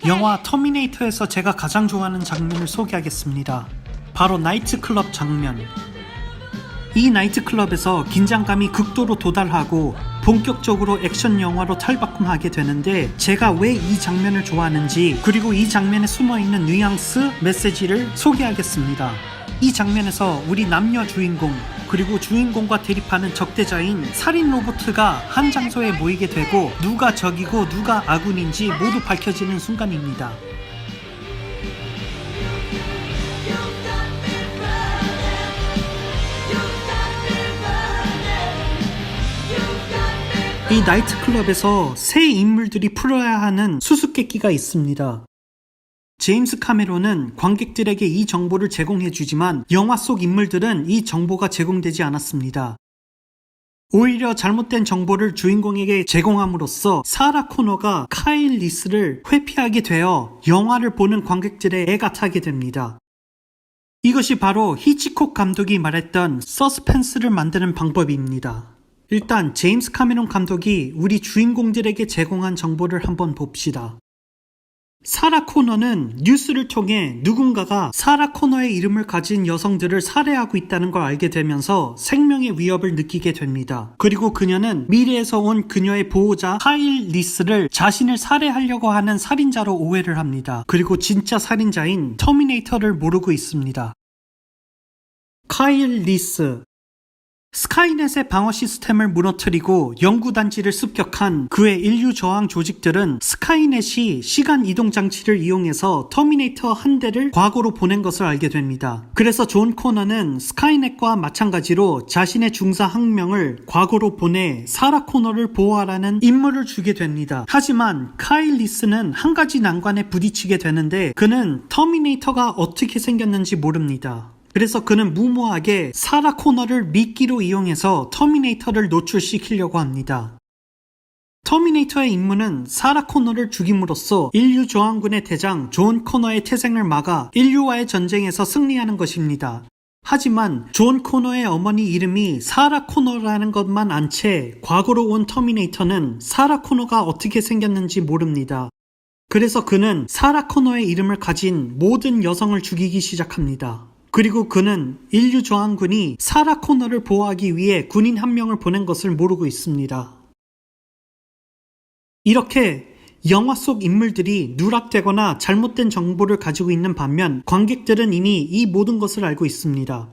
영화 터미네이터에서 제가 가장 좋아하는 장면을 소개하겠습니다. 바로 나이트클럽 장면. 이 나이트클럽에서 긴장감이 극도로 도달하고 본격적으로 액션 영화로 탈바꿈하게 되는데, 제가 왜 이 장면을 좋아하는지, 그리고 이 장면에 숨어있는 뉘앙스, 메시지를 소개하겠습니다. 이 장면에서 우리 남녀 주인공, 그리고 주인공과 대립하는 적대자인 살인 로봇가 한 장소에 모이게 되고, 누가 적이고 누가 아군인지 모두 밝혀지는 순간입니다. 이 나이트클럽에서 새 인물들이 풀어야 하는 수수께끼가 있습니다. 제임스 카메론은 관객들에게 이 정보를 제공해주지만 영화 속 인물들은 이 정보가 제공되지 않았습니다. 오히려 잘못된 정보를 주인공에게 제공함으로써 사라 코너가 카일 리스를 회피하게 되어 영화를 보는 관객들의 애가 타게 됩니다. 이것이 바로 히치콕 감독이 말했던 서스펜스를 만드는 방법입니다. 일단 제임스 카메론 감독이 우리 주인공들에게 제공한 정보를 한번 봅시다. 사라 코너는 뉴스를 통해 누군가가 사라 코너의 이름을 가진 여성들을 살해하고 있다는 걸 알게 되면서 생명의 위협을 느끼게 됩니다. 그리고 그녀는 미래에서 온 그녀의 보호자 카일 리스를 자신을 살해하려고 하는 살인자로 오해를 합니다. 그리고 진짜 살인자인 터미네이터를 모르고 있습니다. 카일 리스, 스카이넷의 방어 시스템을 무너뜨리고 연구단지를 습격한 그의 인류 저항 조직들은 스카이넷이 시간 이동 장치를 이용해서 터미네이터 한 대를 과거로 보낸 것을 알게 됩니다. 그래서 존 코너는 스카이넷과 마찬가지로 자신의 중사 한 명을 과거로 보내 사라 코너를 보호하라는 임무를 주게 됩니다. 하지만 카일 리스는 한 가지 난관에 부딪히게 되는데, 그는 터미네이터가 어떻게 생겼는지 모릅니다. 그래서 그는 무모하게 사라 코너를 미끼로 이용해서 터미네이터를 노출시키려고 합니다. 터미네이터의 임무는 사라 코너를 죽임으로써 인류 저항군의 대장 존 코너의 태생을 막아 인류와의 전쟁에서 승리하는 것입니다. 하지만 존 코너의 어머니 이름이 사라 코너라는 것만 안 채 과거로 온 터미네이터는 사라 코너가 어떻게 생겼는지 모릅니다. 그래서 그는 사라 코너의 이름을 가진 모든 여성을 죽이기 시작합니다. 그리고 그는 인류 저항군이 사라 코너를 보호하기 위해 군인 한 명을 보낸 것을 모르고 있습니다. 이렇게 영화 속 인물들이 누락되거나 잘못된 정보를 가지고 있는 반면, 관객들은 이미 이 모든 것을 알고 있습니다.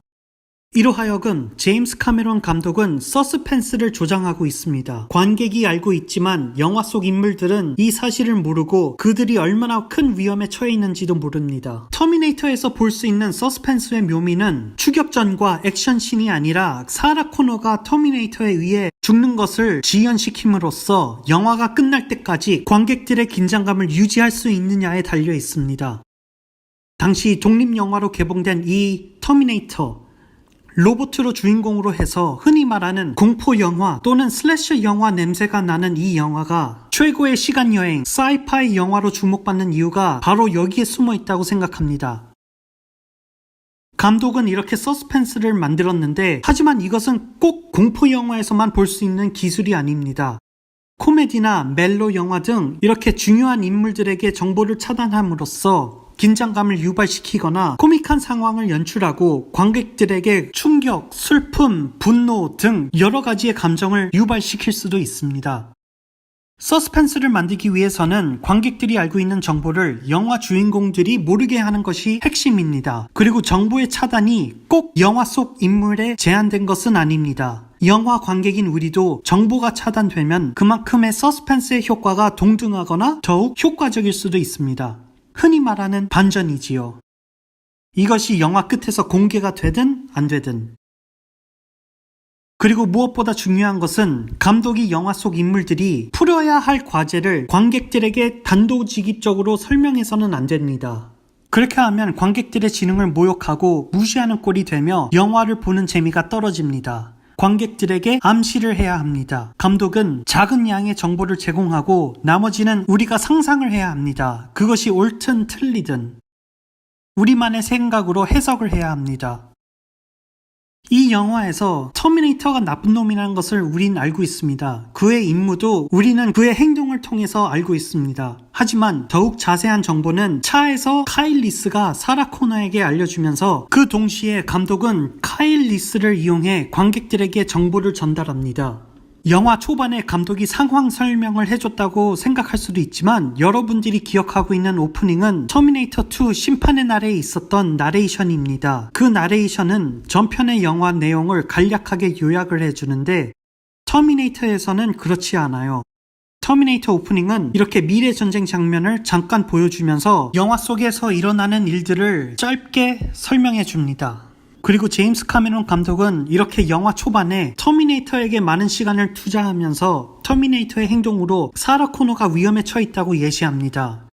이로하여금 제임스 카메론 감독은 서스펜스를 조장하고 있습니다. 관객이 알고 있지만 영화 속 인물들은 이 사실을 모르고 그들이 얼마나 큰 위험에 처해 있는지도 모릅니다. 터미네이터에서 볼 수 있는 서스펜스의 묘미는 추격전과 액션씬이 아니라 사라 코너가 터미네이터에 의해 죽는 것을 지연시킴으로써 영화가 끝날 때까지 관객들의 긴장감을 유지할 수 있느냐에 달려 있습니다. 당시 독립영화로 개봉된 이 터미네이터, 로봇으로 주인공으로 해서 흔히 말하는 공포 영화 또는 슬래셔 영화 냄새가 나는 이 영화가 최고의 시간여행, 사이파이 영화로 주목받는 이유가 바로 여기에 숨어 있다고 생각합니다. 감독은 이렇게 서스펜스를 만들었는데, 하지만 이것은 꼭 공포 영화에서만 볼 수 있는 기술이 아닙니다. 코미디나 멜로 영화 등 이렇게 중요한 인물들에게 정보를 차단함으로써 긴장감을 유발시키거나 코믹한 상황을 연출하고 관객들에게 충격, 슬픔, 분노 등 여러 가지의 감정을 유발시킬 수도 있습니다. 서스펜스를 만들기 위해서는 관객들이 알고 있는 정보를 영화 주인공들이 모르게 하는 것이 핵심입니다. 그리고 정보의 차단이 꼭 영화 속 인물에 제한된 것은 아닙니다. 영화 관객인 우리도 정보가 차단되면 그만큼의 서스펜스의 효과가 동등하거나 더욱 효과적일 수도 있습니다. 흔히 말하는 반전이지요. 이것이 영화 끝에서 공개가 되든 안 되든. 그리고 무엇보다 중요한 것은 감독이 영화 속 인물들이 풀어야 할 과제를 관객들에게 단도직입적으로 설명해서는 안 됩니다. 그렇게 하면 관객들의 지능을 모욕하고 무시하는 꼴이 되며 영화를 보는 재미가 떨어집니다. 관객들에게 암시를 해야 합니다. 감독은 작은 양의 정보를 제공하고 나머지는 우리가 상상을 해야 합니다. 그것이 옳든 틀리든 우리만의 생각으로 해석을 해야 합니다. 이 영화에서 터미네이터가 나쁜 놈이라는 것을 우린 알고 있습니다. 그의 임무도 우리는 그의 행동을 통해서 알고 있습니다. 하지만 더욱 자세한 정보는 차에서 카일 리스가 사라 코너에게 알려주면서 그 동시에 감독은 카일 리스를 이용해 관객들에게 정보를 전달합니다. 영화 초반에 감독이 상황 설명을 해줬다고 생각할 수도 있지만 여러분들이 기억하고 있는 오프닝은 터미네이터 2 심판의 날에 있었던 나레이션입니다. 그 나레이션은 전편의 영화 내용을 간략하게 요약을 해주는데 터미네이터에서는 그렇지 않아요. 터미네이터 오프닝은 이렇게 미래 전쟁 장면을 잠깐 보여주면서 영화 속에서 일어나는 일들을 짧게 설명해 줍니다. 그리고 제임스 카메론 감독은 이렇게 영화 초반에 터미네이터에게 많은 시간을 투자하면서 터미네이터의 행동으로 사라 코너가 위험에 처했다고 예시합니다.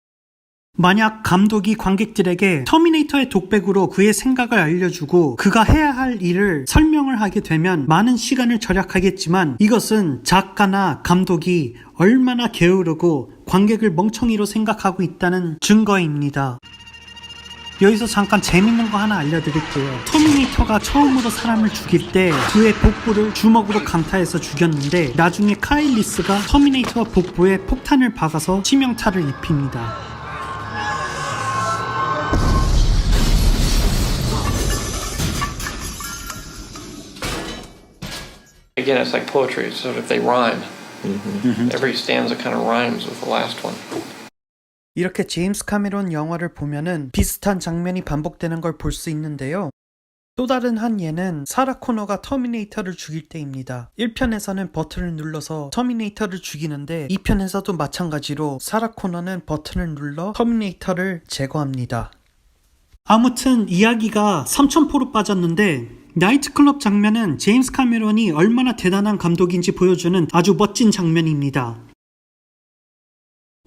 만약 감독이 관객들에게 터미네이터의 독백으로 그의 생각을 알려주고 그가 해야 할 일을 설명을 하게 되면 많은 시간을 절약하겠지만 이것은 작가나 감독이 얼마나 게으르고 관객을 멍청이로 생각하고 있다는 증거입니다. 여기서 잠깐 재밌는 거 하나 알려드릴게요. 터미네이터가 처음으로 사람을 죽일 때 그의 복부를 주먹으로 강타해서 죽였는데 나중에 카일 리스가 터미네이터 복부에 폭탄을 박아서 치명타를 입힙니다. Again, it's like poetry, so if they rhyme, every stanza kind of rhymes with the last one. 이렇게 제임스 카메론 영화를 보면은 비슷한 장면이 반복되는 걸 볼 수 있는데요. 또 다른 한 예는 사라 코너가 터미네이터를 죽일 때입니다. 1편에서는 버튼을 눌러서 터미네이터를 죽이는데 2편에서도 마찬가지로 사라 코너는 버튼을 눌러 터미네이터를 제거합니다. 아무튼 이야기가 3000포로 빠졌는데 나이트클럽 장면은 제임스 카메론이 얼마나 대단한 감독인지 보여주는 아주 멋진 장면입니다.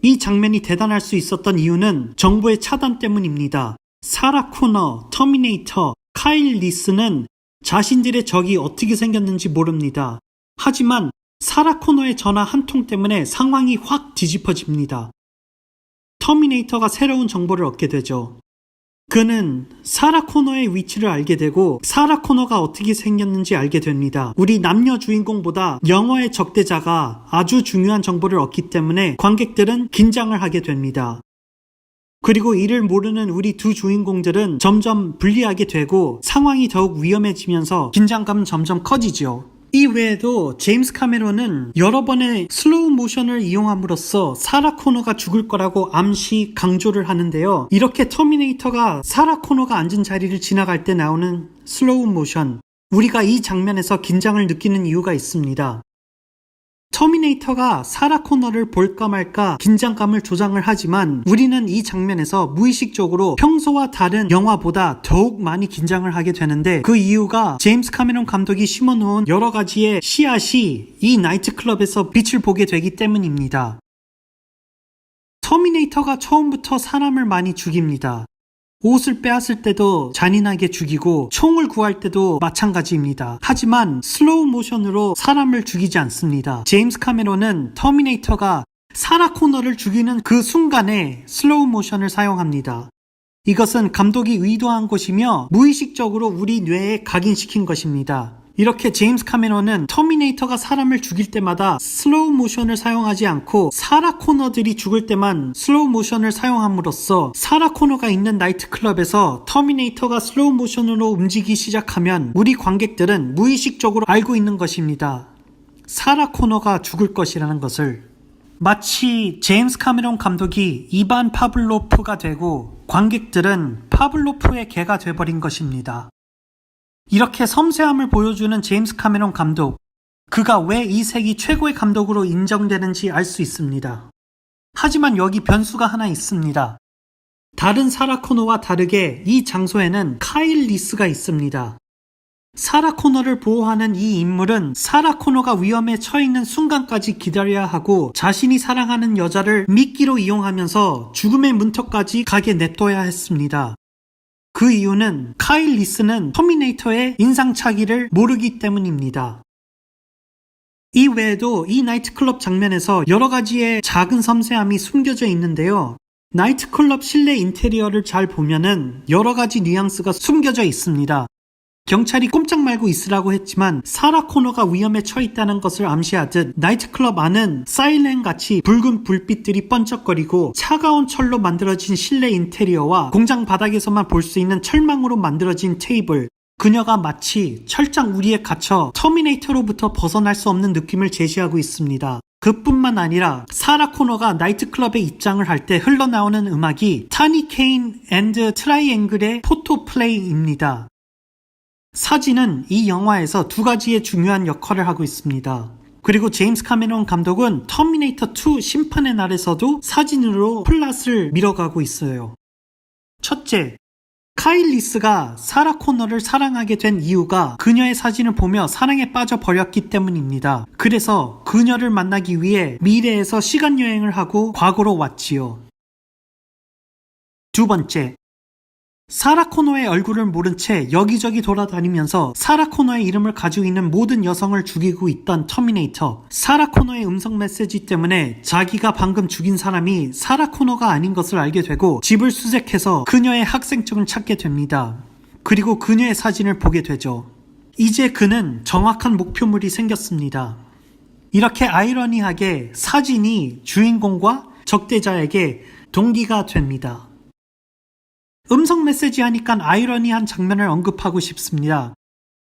이 장면이 대단할 수 있었던 이유는 정보의 차단 때문입니다. 사라 코너, 터미네이터, 카일 리스는 자신들의 적이 어떻게 생겼는지 모릅니다. 하지만 사라 코너의 전화 한 통 때문에 상황이 확 뒤집어집니다. 터미네이터가 새로운 정보를 얻게 되죠. 그는 사라 코너의 위치를 알게 되고 사라 코너가 어떻게 생겼는지 알게 됩니다. 우리 남녀 주인공보다 영화의 적대자가 아주 중요한 정보를 얻기 때문에 관객들은 긴장을 하게 됩니다. 그리고 이를 모르는 우리 두 주인공들은 점점 불리하게 되고 상황이 더욱 위험해지면서 긴장감은 점점 커지죠. 이 외에도 제임스 카메론은 여러 번의 슬로우 모션을 이용함으로써 사라 코너가 죽을 거라고 암시 강조를 하는데요. 이렇게 터미네이터가 사라 코너가 앉은 자리를 지나갈 때 나오는 슬로우 모션, 우리가 이 장면에서 긴장을 느끼는 이유가 있습니다. 터미네이터가 사라 코너를 볼까 말까 긴장감을 조장을 하지만 우리는 이 장면에서 무의식적으로 평소와 다른 영화보다 더욱 많이 긴장을 하게 되는데 그 이유가 제임스 카메론 감독이 심어놓은 여러 가지의 씨앗이 이 나이트클럽에서 빛을 보게 되기 때문입니다. 터미네이터가 처음부터 사람을 많이 죽입니다. 옷을 빼앗을 때도 잔인하게 죽이고 총을 구할 때도 마찬가지입니다. 하지만 슬로우 모션으로 사람을 죽이지 않습니다. 제임스 카메론은 터미네이터가 사라 코너를 죽이는 그 순간에 슬로우 모션을 사용합니다. 이것은 감독이 의도한 것이며 무의식적으로 우리 뇌에 각인시킨 것입니다. 이렇게 제임스 카메론은 터미네이터가 사람을 죽일 때마다 슬로우 모션을 사용하지 않고 사라 코너들이 죽을 때만 슬로우 모션을 사용함으로써 사라 코너가 있는 나이트클럽에서 터미네이터가 슬로우 모션으로 움직이기 시작하면 우리 관객들은 무의식적으로 알고 있는 것입니다. 사라 코너가 죽을 것이라는 것을. 마치 제임스 카메론 감독이 이반 파블로프가 되고 관객들은 파블로프의 개가 돼버린 것입니다. 이렇게 섬세함을 보여주는 제임스 카메론 감독, 그가 왜 이 세기 최고의 감독으로 인정되는지 알 수 있습니다. 하지만 여기 변수가 하나 있습니다. 다른 사라 코너와 다르게 이 장소에는 카일 리스가 있습니다. 사라 코너를 보호하는 이 인물은 사라 코너가 위험에 처해있는 순간까지 기다려야 하고 자신이 사랑하는 여자를 미끼로 이용하면서 죽음의 문턱까지 가게 냅둬야 했습니다. 그 이유는 카일 리스는 터미네이터의 인상착의를 모르기 때문입니다. 이 외에도 이 나이트클럽 장면에서 여러 가지의 작은 섬세함이 숨겨져 있는데요. 나이트클럽 실내 인테리어를 잘 보면은 여러 가지 뉘앙스가 숨겨져 있습니다. 경찰이 꼼짝 말고 있으라고 했지만 사라 코너가 위험에 처했다는 것을 암시하듯 나이트클럽 안은 사일렌같이 붉은 불빛들이 번쩍거리고 차가운 철로 만들어진 실내 인테리어와 공장 바닥에서만 볼 수 있는 철망으로 만들어진 테이블, 그녀가 마치 철장 우리에 갇혀 터미네이터로부터 벗어날 수 없는 느낌을 제시하고 있습니다. 그뿐만 아니라 사라 코너가 나이트클럽에 입장을 할 때 흘러나오는 음악이 타니 케인 앤드 트라이앵글의 포토플레이입니다. 사진은 이 영화에서 두 가지의 중요한 역할을 하고 있습니다. 그리고 제임스 카메론 감독은 터미네이터 2 심판의 날에서도 사진으로 플롯을 밀어가고 있어요. 첫째, 카일 리스가 사라 코너를 사랑하게 된 이유가 그녀의 사진을 보며 사랑에 빠져버렸기 때문입니다. 그래서 그녀를 만나기 위해 미래에서 시간여행을 하고 과거로 왔지요. 두 번째, 사라 코너의 얼굴을 모른 채 여기저기 돌아다니면서 사라 코너의 이름을 가지고 있는 모든 여성을 죽이고 있던 터미네이터. 사라 코너의 음성 메시지 때문에 자기가 방금 죽인 사람이 사라 코너가 아닌 것을 알게 되고 집을 수색해서 그녀의 학생증을 찾게 됩니다. 그리고 그녀의 사진을 보게 되죠. 이제 그는 정확한 목표물이 생겼습니다. 이렇게 아이러니하게 사진이 주인공과 적대자에게 동기가 됩니다. 음성 메시지 하니까 아이러니한 장면을 언급하고 싶습니다.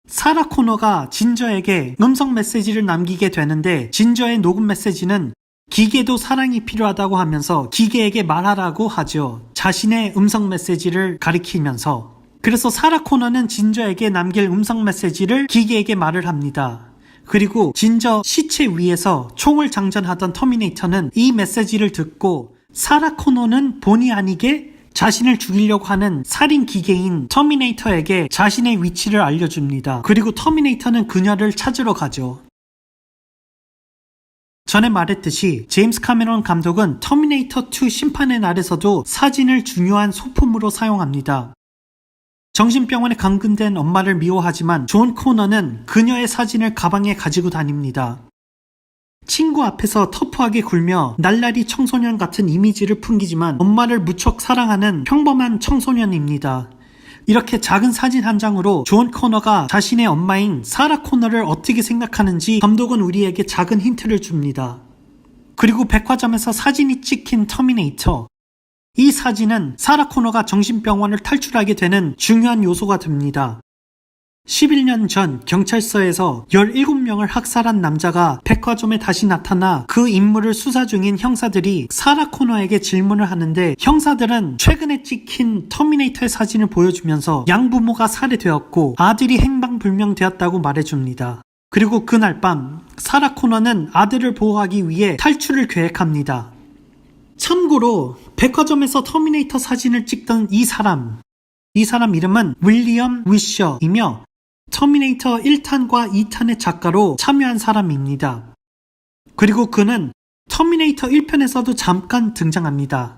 사라 코너가 진저에게 음성 메시지를 남기게 되는데 진저의 녹음 메시지는 기계도 사랑이 필요하다고 하면서 기계에게 말하라고 하죠. 자신의 음성 메시지를 가리키면서. 그래서 사라 코너는 진저에게 남길 음성 메시지를 기계에게 말을 합니다. 그리고 진저 시체 위에서 총을 장전하던 터미네이터는 이 메시지를 듣고 사라 코너는 본의 아니게 자신을 죽이려고 하는 살인 기계인 터미네이터에게 자신의 위치를 알려줍니다. 그리고 터미네이터는 그녀를 찾으러 가죠. 전에 말했듯이 제임스 카메론 감독은 터미네이터 2 심판의 날에서도 사진을 중요한 소품으로 사용합니다. 정신병원에 감금된 엄마를 미워하지만 존 코너는 그녀의 사진을 가방에 가지고 다닙니다. 친구 앞에서 터프하게 굴며 날라리 청소년 같은 이미지를 풍기지만 엄마를 무척 사랑하는 평범한 청소년입니다. 이렇게 작은 사진 한 장으로 존 코너가 자신의 엄마인 사라 코너를 어떻게 생각하는지 감독은 우리에게 작은 힌트를 줍니다. 그리고 백화점에서 사진이 찍힌 터미네이터. 이 사진은 사라 코너가 정신병원을 탈출하게 되는 중요한 요소가 됩니다. 11년 전 경찰서에서 17명을 학살한 남자가 백화점에 다시 나타나 그 인물을 수사 중인 형사들이 사라 코너에게 질문을 하는데 형사들은 최근에 찍힌 터미네이터의 사진을 보여주면서 양부모가 살해되었고 아들이 행방불명되었다고 말해줍니다. 그리고 그날 밤 사라 코너는 아들을 보호하기 위해 탈출을 계획합니다. 참고로 백화점에서 터미네이터 사진을 찍던 이 사람 이름은 윌리엄 위셔이며 터미네이터 1탄과 2탄의 작가로 참여한 사람입니다. 그리고 그는 터미네이터 1편에서도 잠깐 등장합니다.